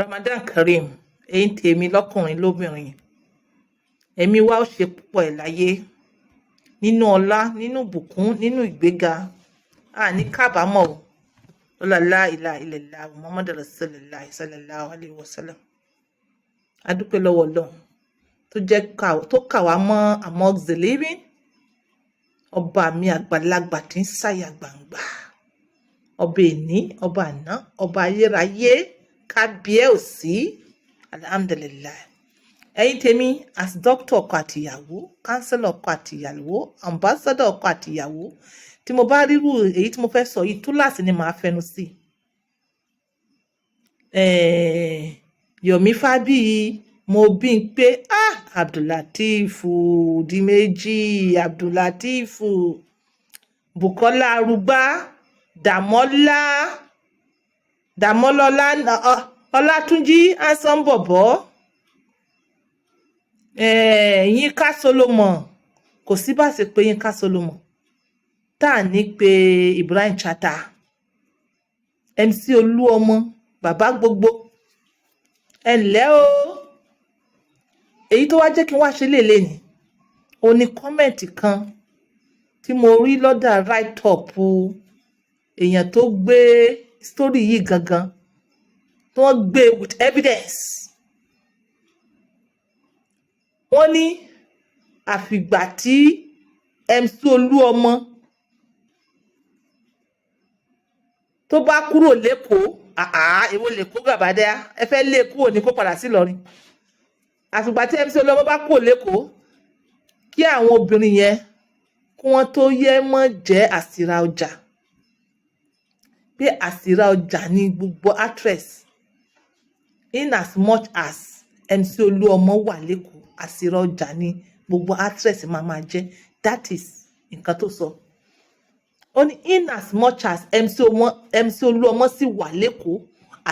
Ramadan Kareem, ẹ̀yin tèmi lọ́kùnrin lóbìnrin. Ẹ̀mí wa ó ṣe púpọ̀ ẹ̀ láyé. Nínú ọlá, nínú ìbùkún, nínú ìgbéga. Ní kábàámọ̀ o. La ilaha illallah Muhammad Rasulullah sallallahu alaihi wasallam. A dúpẹ́ lọ́wọ́ Ọlọ́run tó kà wá mọ́ amongst the living. Ọba mi àgbàlagbà tí ń sáyà gbangba. Ọba èní, ọba àná, ọba ayérayé. Kábíyèsí, alhamdulillah. Ẹ̀yin tèmi as doctor ọkọ àtìyàwó, counselor ọkọ àtìyàwó, ambassador ọkọ àtìyàwó, tí mo bá ríru èyí tí mo fẹ́ sọ yìí túláàsì ni màá fẹnu sí. Yomi Fábíyì, mo bí n pé Abdulatifu di méjì, Abdulatifu, Bukola Arúgbá, Dàmọ́lọ́lá Ọlátúnjí Ansonbọ̀bọ̀, Yínká Solomon, kò sí bá ṣe pé Yínká Solomon tá à ní pé Ibrahim Chata, MC Oluomo, bàbá gbogbo. Ẹ ǹlẹ́ o. Èyí tó wá jẹ́ kí n wá ṣe lélẹ̀ ni ó ní kọ́mẹ̀ntì kan tí mo rí lọ́dà write up èèyàn tó gbé story yìí gangan tó wọ́n gbé with evidence. Wọ́n ní àfìgbà tí MC Oluomo tó bá kúrò lẹ́kọ̀ọ́ èwo lẹ́kọ̀ọ́ gàbádá ẹ fẹ́ lé kúrò ní kó padà sí Ìlọrin. Àfìgbà tí MC Oluomo bá kúrò lẹ́kọ̀ọ́ kí àwọn obìnrin yẹn kí wọ́n tó yẹ mọ́ jẹ́ àsìrà ọjà. Pé àsìrà ọjà ní gbogbo actress in as much as MC Oluomo wà lẹ́kọ̀ọ́ àsìrà ọjà ní gbogbo actress máa jẹ́. That is nǹkan tó sọ. Ó ní in as much as MC Oluomo sì wà lẹ́kọ̀ọ́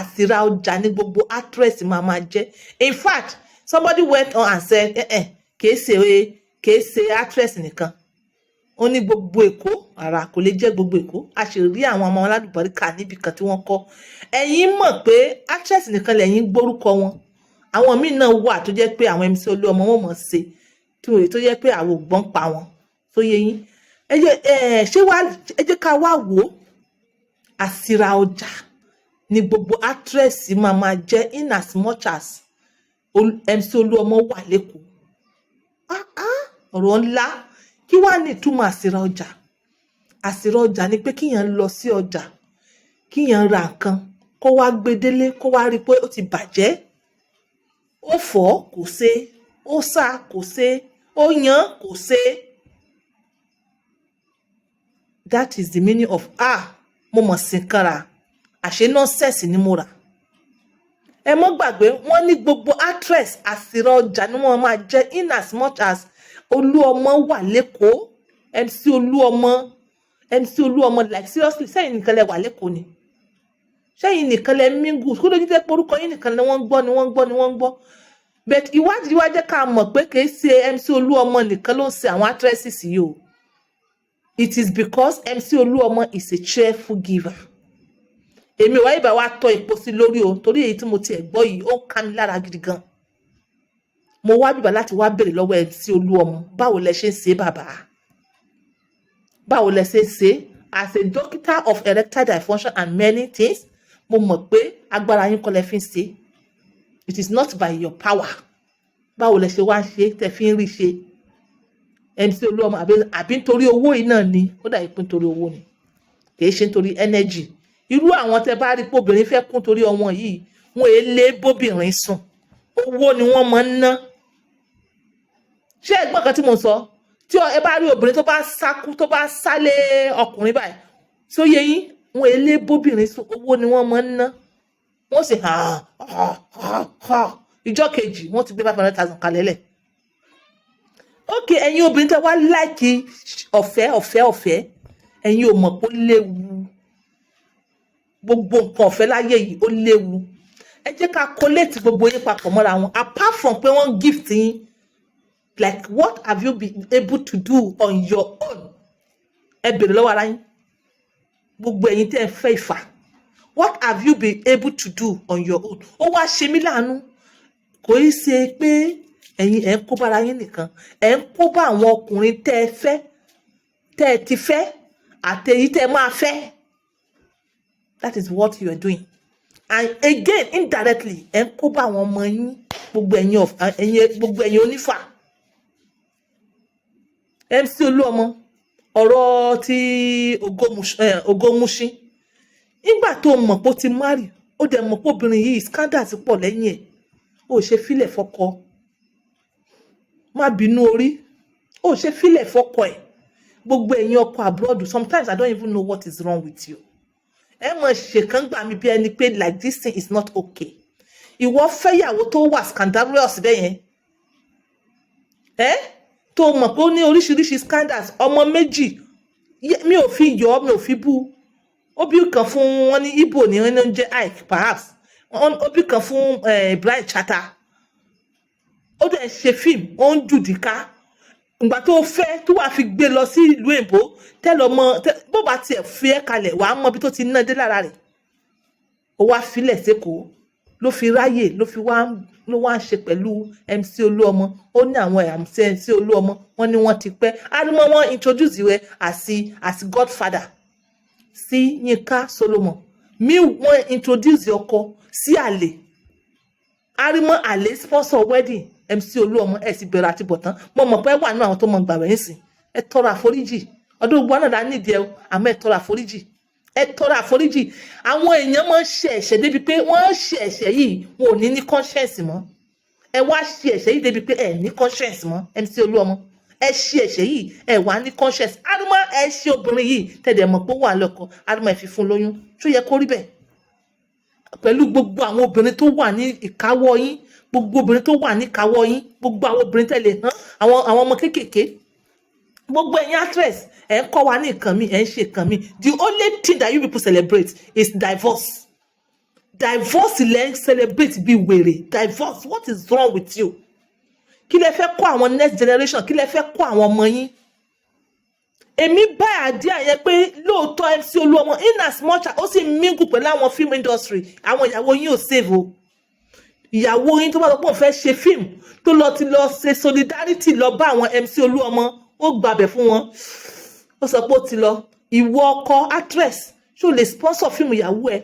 àsìrà ọjà ní gbogbo actress máa jẹ́. In fact, somebody went on and said kìí ṣe actress nìkan. Ó ní gbogbo Èkó ara kò lè jẹ́ gbogbo Èkó. A ṣe rí àwọn ọmọ aládùbáríkà níbi kan tí wọ́n kọ́. Ẹ̀yin mọ̀ pé actress nìkan lẹ́yìn gbórúkọ wọn. Àwọn míì náà wà tó jẹ́ pé àwọn MC Oluomo wọn mọ̀ ṣe tó jẹ́ pé àwọn ògbọ́n pa wọn tó yé yín. Ẹ jẹ́ ká wá wò ó. Àsìrà ọjà ni gbogbo actress máa jẹ́ in as much as MC Oluomo wà lẹ́kọ̀ọ́. Ọ̀rọ̀ ńlá. Kí wá ní ìtumọ̀ àsìrà ọjà? Àsìrà ọjà ni pé kíyàn lọ sí ọjà, kíyàn ra nǹkan, kó wá gbé délé, kó wá rí pé ó ti bàjẹ́. Ó fọ̀ kò ṣe, ó sá kò ṣe, ó yan kò ṣe. That is the meaning of mo mọ̀ sí nǹkan rà, àṣé nonsense ni mo rà. Ẹ mọ́ gbàgbé wọ́n ní gbogbo actress àsìrà ọjà ni wọ́n máa jẹ́ in as much as Oluomo wà lẹ́kọ̀ọ́. MC Oluomo like seriously sẹ́yìn nìkan lẹ wà lẹ́kọ̀ọ́ ni. Sẹ́yìn nìkan lẹ mingu kó ló jẹ́ pé orúkọ yín nìkan ni wọ́n gbọ́. But ìwádìí wá jẹ́ ká mọ̀ pé kìí ṣe MC Oluomo nìkan ló ń ṣe àwọn actresses yìí o. It is because MC Oluomo is a cheerful giver. Èmi wá ìbá wa tọ́ ipò sí lórí o torí èyí tí mo ti gbọ́ yìí ó ń ká mi lára gidi gan. Mo wá bíbá láti wá bèrè lọ́wọ́ MC Oluomo báwo lẹ ṣe ń ṣe bàbá? Báwo lẹ ṣe ń ṣe? As a doctor of erectile dysfunction and many things, mo mọ̀ pé agbára yín kọ́ lẹ fi ń ṣe. It is not by your power. Báwo lẹ ṣe wá ṣe tẹ fi ń rí ṣe? MC Oluomo àbí nítorí owó yìí náà ni ó dà ìpín nítorí owó ni. Kìí ṣe nítorí energy. Irú àwọn tẹ bá rí pé obìnrin fẹ́ kún torí ọmọ yìí wọn èlé bóbìnrin sùn. Owó ni wọ́n máa ń ná. Ṣé ẹ̀gbọ́n kan tí mo sọ? Tí ẹ bá rí obìnrin tó bá sákú tó bá sálé ọkùnrin báyìí tí ó yé yín wọn èlé bóbìnrin sùn. Owó ni wọ́n máa ń ná. Wọ́n sì ìjọ́ kejì wọ́n ti gbé 500,000 kalẹ̀ lẹ̀. Ok, ẹ̀yin obìnrin tẹ́ wá láìkí ọ̀fẹ́ ẹ̀yin ò mọ̀ pé ó léwu. Gbogbo nǹkan ọ̀fẹ́ láyé yìí ó léwu. ẹ jẹ́ ká collate gbogbo yín papọ̀ mọ́ra wọn. Apart from pé wọ́n gift yín, like what have you been able to do on your own? Ẹ bèrè lọ́wọ́ ara yín. Gbogbo ẹ̀yin tẹ́ ẹ fẹ́ ìfà. What have you been able to do on your own? Ó wá ṣe mí láàánú. Kò í ṣe pé ẹ̀yin ẹ̀ ń kó bára yín nìkan. Ẹ̀ ń kó bá àwọn ọkùnrin tẹ́ ẹ fẹ́, tẹ́ ẹ ti fẹ́, àtẹ̀yí tẹ́ ẹ máa fẹ́. That is what you are doing. And again, indirectly, ẹ̀ ń kó bá àwọn ọmọ yín, gbogbo ẹ̀yin onífà. MC Oluomo, ọ̀rọ̀ tí Ògòmùṣin. Nígbà tó mọ̀ pé ó ti marry, ó dẹ̀ mọ̀ pé obìnrin yìí scandal ti pọ̀ lẹ́yìn ẹ̀. Ó ṣe fílẹ̀ fọ́kọ. Má bínú orí. Ó ṣe fílẹ̀ fọ́kọ ẹ̀. Gbogbo ẹ̀yin ọkọ abroad, sometimes I don't even know what is wrong with you. Ẹ mọ̀ ṣe kan gbà mí bí ẹni pé like this thing is not okay. Ìwọ fẹ́yàwó tó wà scandalous bẹ́ẹ̀ yẹn. Tó mọ̀ pé ó ní oríṣiríṣi scandals, ọmọ méjì. Mi ò fi yọ, mi ò fi bú. Ó bí kan fún wọn ní Igbo ní wọn jẹ́ Ike perhaps. Ó bí kan fún Bright Chata. Ó dẹ̀ ṣe fíìmù, ó ń jùdíká. Ìgbà tó fẹ́ tó wá fi gbé lọ sí ìlú èbó, tẹ́lọ mọ bó bá tiẹ̀ fi ẹ́ kalẹ̀ wàá mọ bí tó ti ná dé lára rẹ̀. Ó wá filẹ̀ sékòó, ló fi ráyè, ló wá ń ṣe pẹ̀lú MC Oluomo. Ó ní àwọn MC Oluomo, wọ́n ní wọ́n ti pẹ́. Àrímọ́ wọn introduce rẹ̀ as godfather sí Yínká Solomon. Mi wọ́n introduce ọkọ sí àlè. Àrímọ́ àlè sponsor wedding MC Oluomo ẹ sì bẹ̀rẹ̀ àti bọ̀tán. Mo mọ̀ pé wà nínú àwọn tó mọ gbàgbé yín sìn. Ẹ tọrọ àforíjì. Ọdún gbogbo náà nídìí ẹ, àmọ́ ẹ tọrọ àforíjì. Ẹ tọrọ àforíjì. Àwọn èèyàn máa ń ṣe ẹ̀ṣẹ̀ débi pé wọ́n ṣe ẹ̀ṣẹ̀ yìí wọn ò ní conscience mọ́. Ẹ wá ṣe ẹ̀ṣẹ̀ yìí débi pé ẹ ní conscience mọ́. MC Oluomo ẹ ṣe ẹ̀ṣẹ̀ yìí ẹ wá ní conscience. Àrímọ́ ẹ ṣe obìnrin yìí tẹ̀dẹ̀ mọ̀ pé ó wà lọ́kọ. Àrímọ́ ẹ fi fún lóyún. Ṣó yẹ kó rí bẹ́ẹ̀? Pẹ̀lú gbogbo àwọn obìnrin tó wà ní ìkáwọ́ yín, gbogbo obìnrin tó wà ní ìkáwọ́ yín, gbogbo àwọn obìnrin tẹ̀lé àwọn ọmọ kéékèèké, gbogbo ẹ̀yin actress ẹ̀ ń kọ́ wa ní nǹkan mi, ẹ̀ ń ṣe nǹkan mi. The only thing that you people celebrate is divorce. Divorce lẹ́ ń celebrate bí wèrè. Divorce, what is wrong with you? Kí lẹ fẹ́ kọ́ àwọn next generation? Kí lẹ fẹ́ kọ́ àwọn ọmọ yín? Èmi bá àdí àyẹ pé lóòótọ́ MC Oluomo in as much as ó sì mingle pẹ̀lú àwọn film industry, àwọn ìyàwó yín ò save o. Ìyàwó yín tó bá lọ pọ̀ fẹ́ ṣe fíìmù tó lọ ti lọ ṣe solidarity lọ bá àwọn MC Oluomo, ó gbàbẹ̀ fún wọn. Ó sọ pé ó ti lọ. Ìwọ ọkọ actress ṣó lè sponsor fíìmù ìyàwó ẹ?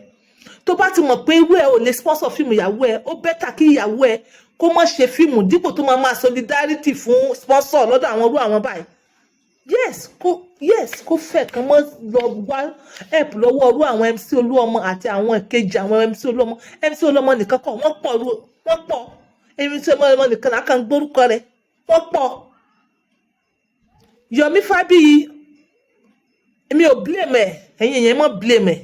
Tó bá ti mọ̀ pé irú ẹ ò lè sponsor fíìmù ìyàwó ẹ, ó bẹ́tà kí ìyàwó ẹ kó má ṣe fíìmù dípò tó máa solidarity fún sponsor lọ́dọ̀ àwọn irú àwọn báyìí. Yes, kó fẹ́ kan mọ́ lọ wá help lọ́wọ́ irú àwọn MC Oluomo àti àwọn ìkejì àwọn MC Oluomo. MC Oluomo nìkan kọ́, wọ́n pọ̀. MC Oluomo nìkan là kàn gbórúkọ rẹ̀, wọ́n pọ̀. Yomi Fabiyi, èmi ò blame ẹ̀, ẹ̀yin èèyàn mọ́ blame ẹ̀.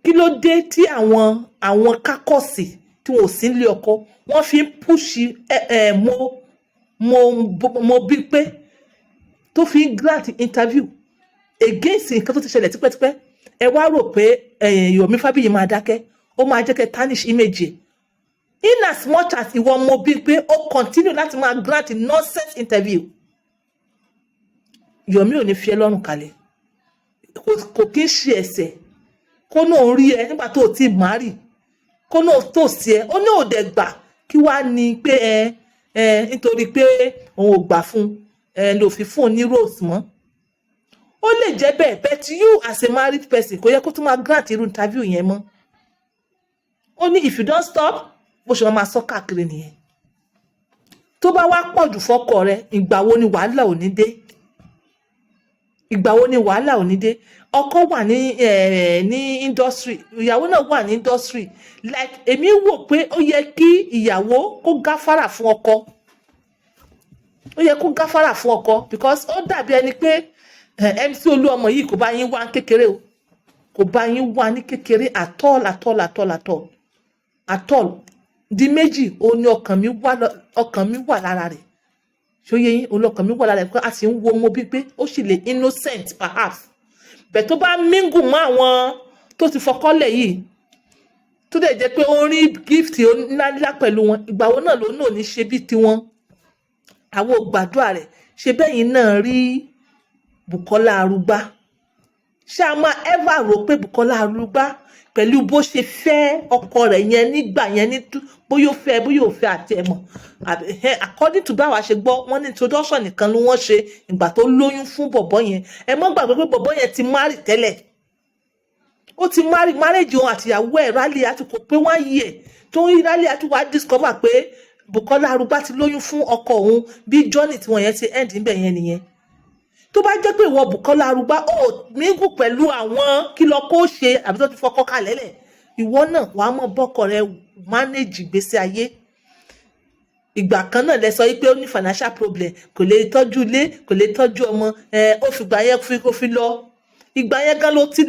Kí ló dé tí àwọn kákọ́sì tí wọ́n ò sí nílé ọkọ, wọ́n fi ń púṣì mo bí pé tó fi ń grant interview against nǹkan tó ti ṣẹlẹ̀ tipẹ́tipẹ́. Ẹ wá rò pé Yomi Fabiyi máa dákẹ́, ó máa jẹ́ kẹ́ tarnish image ẹ̀. In as much as ìwọ mo bí pé ó continue láti máa grant nonsense interview, Yomi ò ní fi ẹ́ lọ́rùn kalẹ̀. Kò kí ń ṣe ẹ̀ṣẹ̀ kó náà rí ẹ nígbà tó ti marry, kó náà tó sí ẹ, ó ní òde gbà kí wá ní pé nítorí pé òun ò gbà fún ló fi fún ní rose mọ́. Ó lè jẹ́ bẹ́ẹ̀, but you as a married person kò yẹ kó tún máa grant irú interview yẹn mọ́. Ó ní if you don't stop, bó ṣe máa sọ káàkiri nìyẹn. Tó bá wá pọ̀ jù fọ́kọ rẹ, ìgbà wo ni wàhálà ò ní dé? Ìgbà wo ni wàhálà ò ní dé? Ọkọ wà ní industry, ìyàwó náà wà ní industry. Like èmi wò pé ó yẹ kí ìyàwó kó gáfárà fún ọkọ. Ó yẹ kó gáfárà fún ọkọ because ó dàbí ẹni pé MC Oluomo yìí kò bá yín wá kékeré o. Kò bá yín wá ní kékeré at all. Di méjì ó ní ọkàn mi wà lára rẹ̀. Ṣó yé yín, olókàn mi wà lára rẹ̀ pé a sì ń wo mo bí pé ó sì lè innocent perhaps. Bẹ̀ tó bá mingle mọ́ àwọn tó ti fọkọ́lẹ̀ yìí, tó dẹ̀ jẹ́ pé ó ń rí gift ńláńlá pẹ̀lú wọn, ìgbà wo náà ló náà ní ṣe bí tiwọn. Àwọn ò gbàdúrà rẹ̀. Ṣe bẹ́yìn náà rí Bùkọ́lá Arúgbá. Ṣé a máa ever rò pé Bùkọ́lá Arúgbá pẹ̀lú bó ṣe fẹ́ ọkọ rẹ̀ yẹn nígbà yẹn ní bóyá ó fẹ́ àti ẹ̀mọ̀. According to báwa ṣe gbọ́, wọ́n ní introduction nìkan ló wọ́n ṣe ìgbà tó lóyún fún bọ̀bọ́ yẹn. Ẹ má gbàgbé pé bọ̀bọ́ yẹn ti marry tẹ́lẹ̀. Ó ti marriage òun àtìyàwó ẹ̀ Rálì àti kò pé 1 year tó ń Rálì àti wá discover pé Bùkọ́lá Arúgbá ti lóyún fún ọkọ òun bí journey tí wọ́n yẹn ti end níbẹ̀ yẹn nìyẹn. Tó bá jẹ́ pé ìwọ Bùkọ́lá Arúgbá ó mingle pẹ̀lú àwọn kí lọ kó ṣe àbí tó ti fọkọ kalẹ̀ lẹ̀, ìwọ náà wàá mọ̀ bọ́kọ rẹ manage ìgbésí ayé. Ìgbà kan náà lẹ sọ pé ó ní financial problem, kò lè tọ́jú ilé, kò lè tọ́jú ọmọ, ó fi ìgbà yẹn fi lọ. Ìgbà yẹn gan ló ti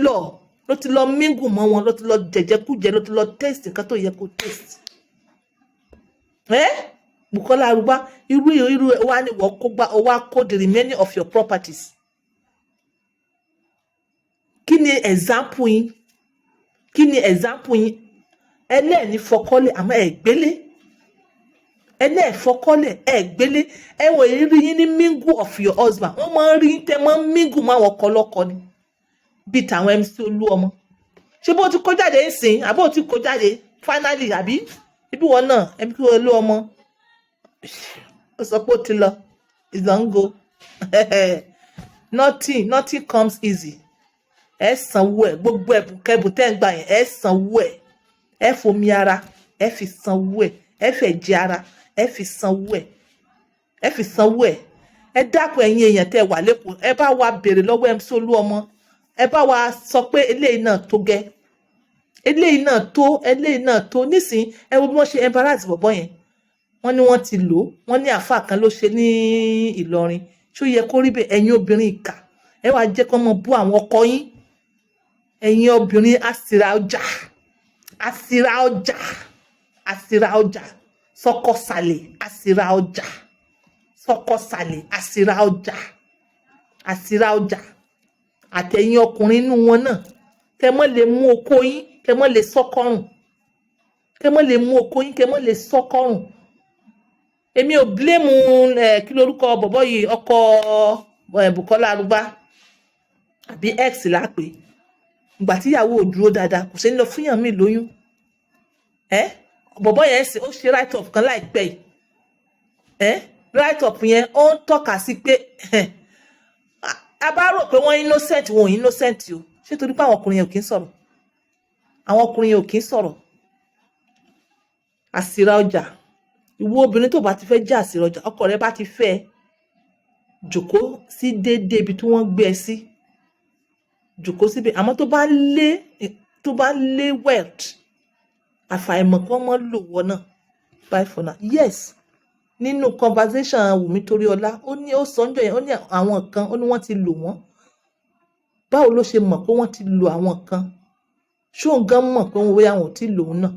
lọ mingle mọ́ wọn, ló ti lọ jẹjẹkújẹ, ló ti lọ taste nǹkan tó yẹ kó taste. Bùkọ́lá Arúgbá irú wa ni wọ́n kó the remaining of your properties. Kí ni example yín? Ẹlẹ́ẹ̀ni fọkọ́lẹ̀ àmọ́ ẹ̀ gbélé. Ẹlẹ́ẹ̀ fọkọ́lẹ̀ ẹ̀ gbélé. Ẹ̀wọ̀n ìrírí yín ní mingle of your husband. Wọ́n máa ń rí tẹ́ máa ń mingle máa wọ̀ kọ́lọ́kọ ni. Bí tàwọn MC Oluomo. Ṣé bó ti kó jáde ń sìn? Àbó ti kó jáde finally àbí? Ibi wọn náà MC Oluomo. Ó sọ pé ó ti lọ. It's don't go. Nothing comes easy. Ẹ sanwó ẹ̀, gbogbo ẹ̀bùn kẹ́bùn tẹ́ ń gbà yẹn, ẹ sanwó ẹ̀. Ẹ fomi ara, ẹ fi sanwó ẹ̀. Ẹ fẹ̀jẹ̀ ara, ẹ fi sanwó ẹ̀. Ẹ dákun ẹ̀yin èèyàn tẹ́ wà lẹ́kọ̀ọ́, ẹ bá wa béèrè lọ́wọ́ MC Oluomo. Ẹ bá wa sọ pé eléyìí náà tó gẹ́. Eléyìí náà tó. Nísìnyí, ẹ wo bí wọ́n ṣe embarrass bọ̀bọ́ yẹn. Wọ́n ní wọ́n ti lò ó. Wọ́n ní àfáà kan ló ṣe ní Ìlọrin. Ṣó yẹ kó rí bẹ́ẹ̀? Ẹ̀yin obìnrin ìkà. Ẹ wá jẹ́ kó mọ bú àwọn ọkọ yín. Ẹ̀yin obìnrin asira ọjà. Sọ́kọ̀sàlẹ̀ asira ọjà. Àtẹ̀yin ọkùnrin inú wọn náà. Kẹ́ mọ́ lè mú okó yín, kẹ́ mọ́ lè sọ́kọrùn. Èmi ò blame kí lórúkọ bọ̀bọ́ yìí, ọkọ Bùkọ́lá Arúgbá àbí ex lápè. Ìgbà tíyàwó ò dúró dáadáa kò ṣe ń lọ fúnyàn mí lóyún. Bọ̀bọ́ yẹn ó ṣe write up kan láìpẹ́ yìí. Write up yẹn ó ń tọ́ka sí pé a bá rò pé wọ́n innocent, wọn ò innocent o. Ṣé torí pé àwọn ọkùnrin yẹn ò kí ń sọ̀rọ̀? Àwọn ọkùnrin yẹn ò kí ń sọ̀rọ̀. Àsìrà ọjà. Ìwọ obìnrin tó bá ti fẹ́ jẹ́ àsìrà ọjà, ọkọ rẹ bá ti fẹ́ jókòó sí déédéé ibi tí wọ́n gbé ẹ sí. Jókòó síbẹ̀. Àmọ́ tó bá lé wealth, àfàìmọ̀ kí wọ́n mọ́ lò wọ́n náà. Bye for now. Yes. Nínú conversation Wùmí Toríọlá, ó sọ ńjọ́ yẹn, ó ní àwọn kan, ó ní wọ́n ti lò wọ́n. Báwo ló ṣe mọ̀ pé wọ́n ti lò àwọn kan? Ṣó ń gan mọ̀ pé wọ́n ò tí lò ó náà?